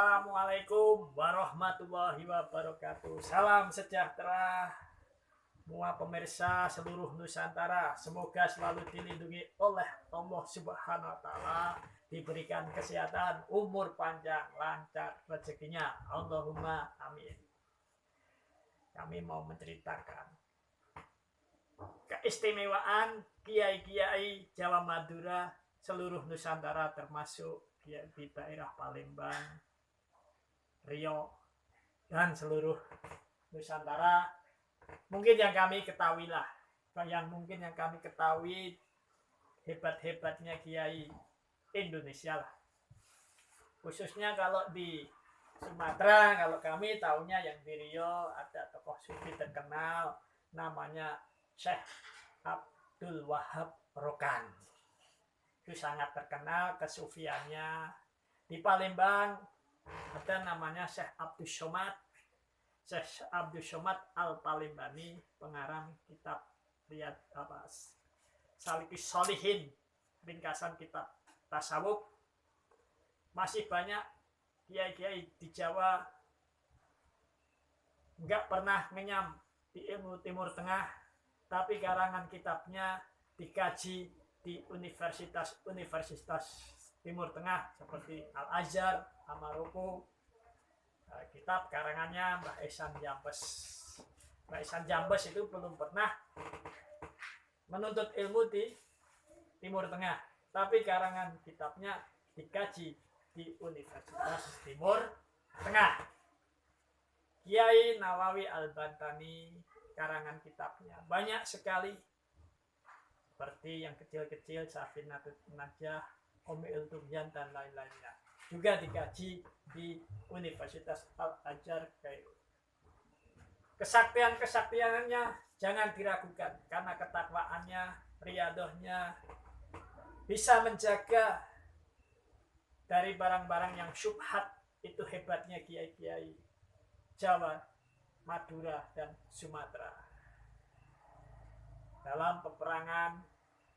Assalamualaikum warahmatullahi wabarakatuh. Salam sejahtera semua pemirsa seluruh Nusantara. Semoga selalu dilindungi oleh Allah Subhanahu wa taala, diberikan kesehatan, umur panjang, lancar rezekinya. Allahumma amin. Kami mau menceritakan keistimewaan kiai-kiai Jawa Madura seluruh Nusantara, termasuk di daerah Palembang, Riau, dan seluruh Nusantara. Mungkin yang kami ketahui lah, mungkin yang kami ketahui hebat-hebatnya kiai Indonesia lah. Khususnya kalau di Sumatera, kalau kami tahunya yang di Riau ada tokoh sufi terkenal namanya Syekh Abdul Wahab Rokan. Itu sangat terkenal kesufiannya. Di Palembang ada namanya Syekh Abdul Somad, Syekh Abdul Somad Al-Palembani, pengarang kitab Salikus Solihin, ringkasan kitab tasawuf. Masih banyak kiai-kiai di Jawa nggak pernah ngenyam di ilmu Timur Tengah, tapi karangan kitabnya dikaji di universitas Timur Tengah seperti Al-Azhar, Maroko. Kitab karangannya Mbah Ihsan Jambes. Mbah Ihsan Jambes itu belum pernah menuntut ilmu di Timur Tengah, tapi karangan kitabnya dikaji di Universitas Timur Tengah. Kiai Nawawi Al-Bantani, karangan kitabnya banyak sekali, seperti yang kecil-kecil Safinatun Najah, Ummul Tubyan, dan lain-lainnya. Juga dikaji di Universitas Al-Azhar Kairo. Kesaktiannya jangan diragukan, karena ketakwaannya, riadohnya bisa menjaga dari barang-barang yang syubhat. Itu hebatnya kiai-kiai Jawa, Madura, dan Sumatera. Dalam peperangan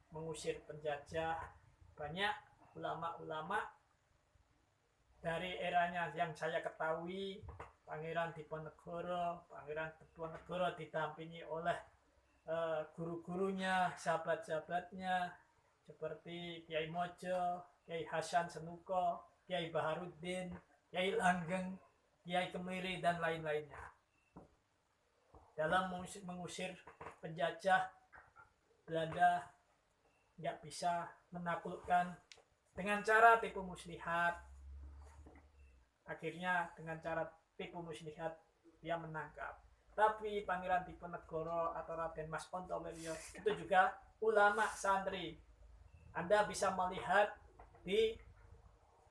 mengusir penjajah, banyak ulama-ulama dari eranya yang saya ketahui, Pangeran Diponegoro, Pangeran Diponegoro didampingi oleh guru-gurunya, sahabat-sahabatnya seperti Kiai Mojo, Kiai Hasan Senuko, Kiai Baharuddin, Kiai Langgeng, Kiai Kemiri, dan lain-lainnya. Dalam mengusir penjajah, Belanda nggak bisa menaklukkan dengan cara tipu muslihat. Akhirnya dengan cara tipu muslihat dia menangkap. Tapi Pangeran Diponegoro atau Raden Mas Ontowelyo itu juga ulama santri. Anda bisa melihat di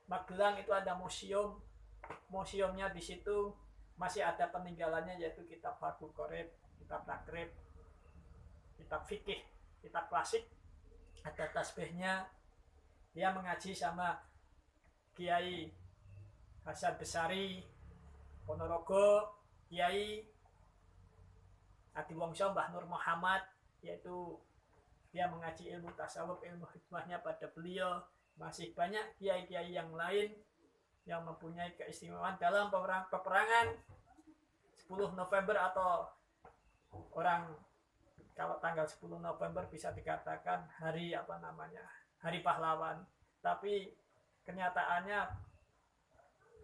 Magelang itu ada museumnya. Di situ masih ada peninggalannya, yaitu kitab Fathul Qorib, kitab Takrib, kitab fikih, kitab klasik, ada tasbihnya. Dia mengaji sama Kiai Hasan Besari Ponorogo, Kiai Adiwongso Mbah Nur Muhammad, yaitu dia mengaji ilmu tasawuf, ilmu hikmahnya pada beliau. Masih banyak kiai-kiai yang lain yang mempunyai keistimewaan dalam peperangan 10 November, atau orang kalau tanggal 10 November bisa dikatakan hari hari pahlawan. Tapi kenyataannya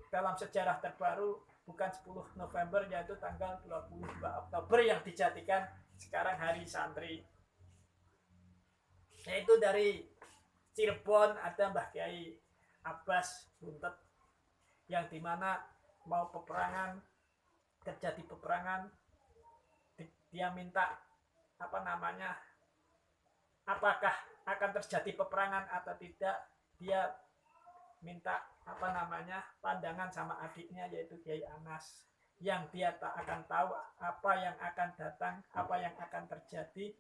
dalam sejarah terbaru bukan 10 November, yaitu tanggal 22 Oktober yang dijadikan sekarang hari santri. Yaitu dari Cirebon ada Mbah Kiai Abbas Buntet, yang dimana mau terjadi peperangan, dia minta apakah akan terjadi peperangan atau tidak. Dia minta pandangan sama adiknya, yaitu Kiai Anas, yang dia tak akan tahu apa yang akan datang, apa yang akan terjadi.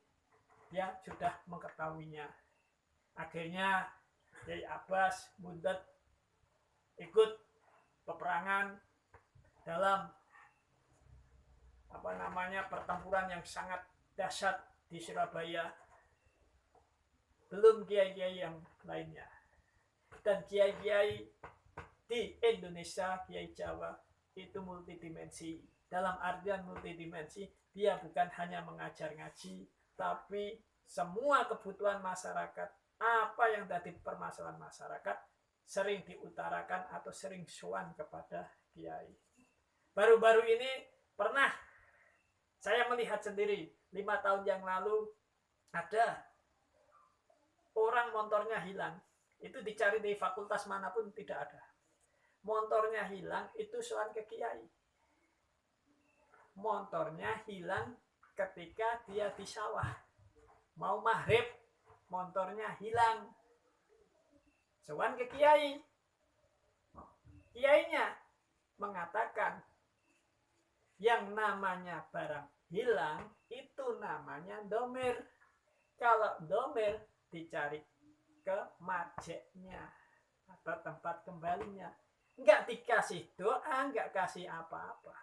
Dia sudah mengetahuinya. Akhirnya Kiai Abbas Buntet ikut peperangan dalam pertempuran yang sangat dahsyat di Surabaya. Belum kiai-kiai yang lainnya. Dan kiai-kiai di Indonesia Kiai Jawa itu multidimensi. Dalam artian multidimensi, dia bukan hanya mengajar ngaji, tapi semua kebutuhan masyarakat, apa yang tadi permasalahan masyarakat, sering diutarakan atau sering sowan kepada Kiai. Baru-baru ini pernah saya melihat sendiri, 5 tahun yang lalu ada orang motornya hilang. Itu dicari di fakultas manapun tidak ada. Motornya hilang, itu soal ke Kiai. Motornya hilang ketika dia di sawah. Mau maghrib, motornya hilang. Soal ke Kiai. Kiainya mengatakan yang namanya barang hilang itu namanya domir. Kalau domir dicari ke marjeknya atau tempat kembalinya. Enggak dikasih doa, enggak kasih apa-apa.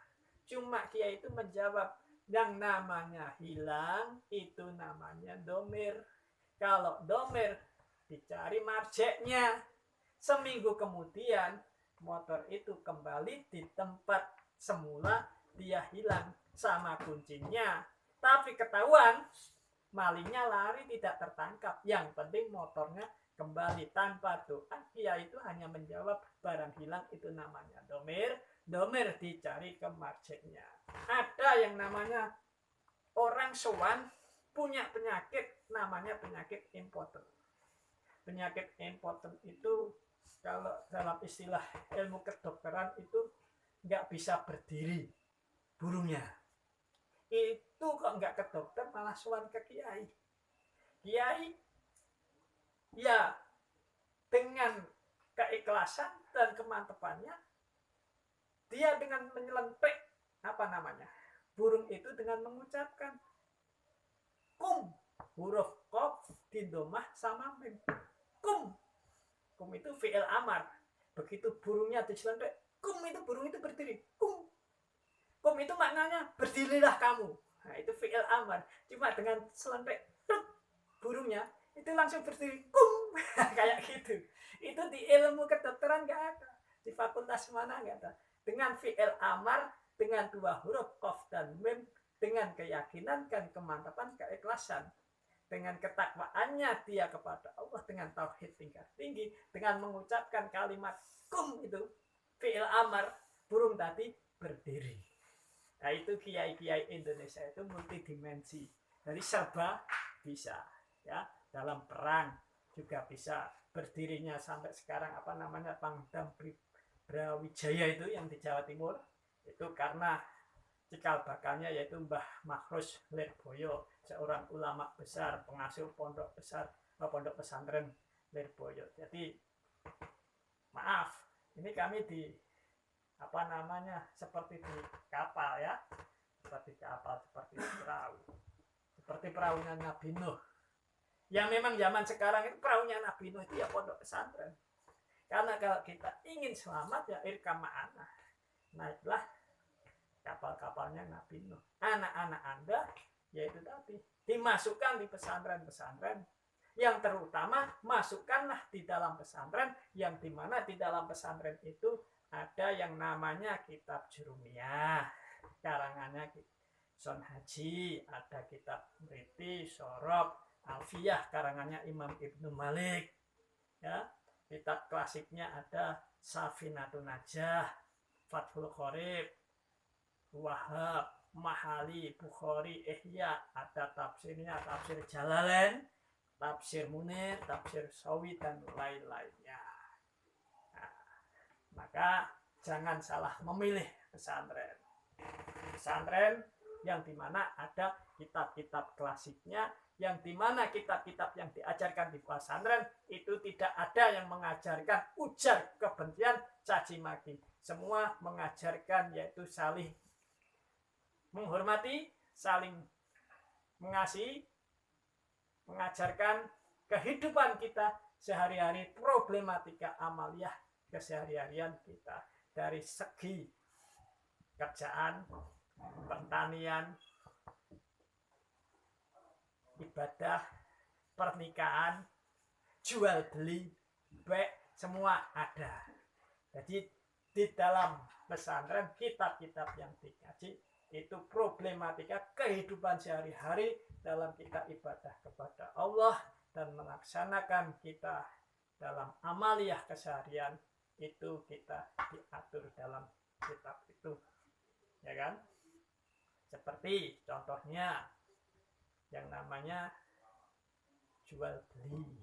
Cuma Kiai itu menjawab yang namanya hilang itu namanya domir. Kalau domir dicari marjeknya. Seminggu kemudian motor itu kembali di tempat semula dia hilang sama kuncinya. Tapi ketahuan malingnya lari tidak tertangkap. Yang penting motornya kembali tanpa doa. Dia itu hanya menjawab barang hilang itu namanya domir. Domir dicari ke marjeknya. Ada yang namanya orang sowan punya penyakit namanya penyakit impoten. Penyakit impoten itu kalau dalam istilah ilmu kedokteran itu nggak bisa berdiri burungnya. Itu kok nggak ke dokter malah sowan ke Kiai. Kiai ya dengan keikhlasan dan kemantapannya dia dengan menyelentik burung itu dengan mengucapkan kum, huruf qaf didomah sama mim. Kum itu fi'il amar. Begitu burungnya diselentik, kum itu burung itu berdiri. Kum itu maknanya berdirilah kamu. Nah, itu fi'il amar. Cuma dengan selentik burungnya itu langsung berdiri. Kum. Kayak gitu. Itu di ilmu kedokteran nggak ada. Di fakultas mana nggak ada. Dengan fi'il amar, dengan 2 huruf qaf dan mim, dengan keyakinan dan kemantapan, keikhlasan, dengan ketakwaannya dia kepada Allah, dengan tauhid tingkat tinggi, dengan mengucapkan kalimat kum itu fi'il amar, burung tadi berdiri. Nah, itu kiai-kiai Indonesia itu multidimensi. Jadi serba bisa, ya. Dalam perang juga bisa, berdirinya sampai sekarang Pangdam Brawijaya itu yang di Jawa Timur itu karena cikal bakalnya yaitu Mbah Makhrus Lirboyo, seorang ulama besar, pengasuh pondok pesantren Lirboyo. Jadi maaf, ini kami di seperti di kapal, ya, seperti kapal, seperti perahu, seperti perahunya Nabi Nuh. Yang memang zaman sekarang itu perahunya Nabi Nuh itu ya pondok pesantren. Karena kalau kita ingin selamat ya irkam ma'ana, naiklah kapal-kapalnya Nabi Nuh. Anak-anak Anda yaitu tadi dimasukkan di pesantren-pesantren, yang terutama masukkanlah di dalam pesantren, yang dimana di dalam pesantren itu ada yang namanya kitab Jurumiyah, karangannya Son Haji, ada kitab Mriti, Sorob, Alfiyah, karangannya Imam Ibnu Malik, ya. Kitab klasiknya ada Safinatun Najah, Fathul Qorib, Wahab, Mahali, Bukhari, Ihya, ada tafsirnya, tafsir Jalalain, tafsir Munir, tafsir Sawi, dan lain-lainnya. Nah, maka jangan salah memilih pesantren. Pesantren yang dimana ada kitab-kitab klasiknya, yang dimana kitab-kitab yang diajarkan di pesantren itu tidak ada yang mengajarkan ujar kebencian, caci maki. Semua mengajarkan yaitu saling menghormati, saling mengasihi, mengajarkan kehidupan kita sehari-hari, problematika amaliyah kesehari-harian kita dari segi kerjaan, pertanian, ibadah, pernikahan, jual beli, baik, semua ada. Jadi di dalam pesantren kitab-kitab yang dikaji itu problematika kehidupan sehari-hari dalam kita ibadah kepada Allah dan melaksanakan kita dalam amaliyah keseharian itu kita diatur dalam kitab itu, ya kan? Seperti contohnya yang namanya jual beli.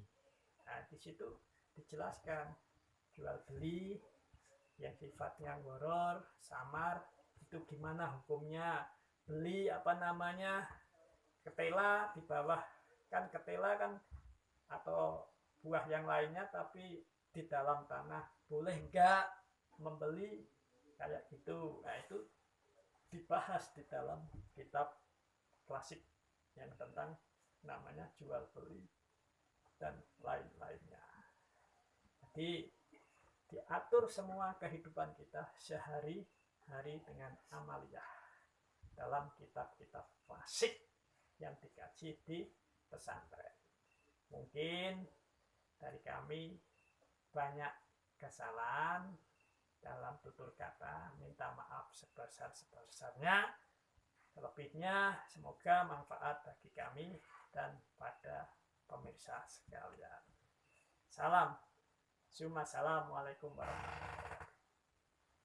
Nah, di situ dijelaskan jual beli yang sifatnya goror, samar, itu gimana hukumnya. Beli apa namanya ketela di bawah, kan ketela kan atau buah yang lainnya tapi di dalam tanah, boleh enggak membeli kayak gitu. Nah, itu dibahas di dalam kitab klasik yang tentang namanya jual beli dan lain-lainnya. Jadi diatur semua kehidupan kita sehari-hari dengan amaliyah dalam kitab-kitab klasik yang dikaji di pesantren. Mungkin dari kami banyak kesalahan dalam tutur kata, minta maaf sebesar-besarnya. Selebihnya semoga manfaat bagi kami dan pada pemirsa sekalian. Salam. Assalamualaikum warahmatullahi wabarakatuh.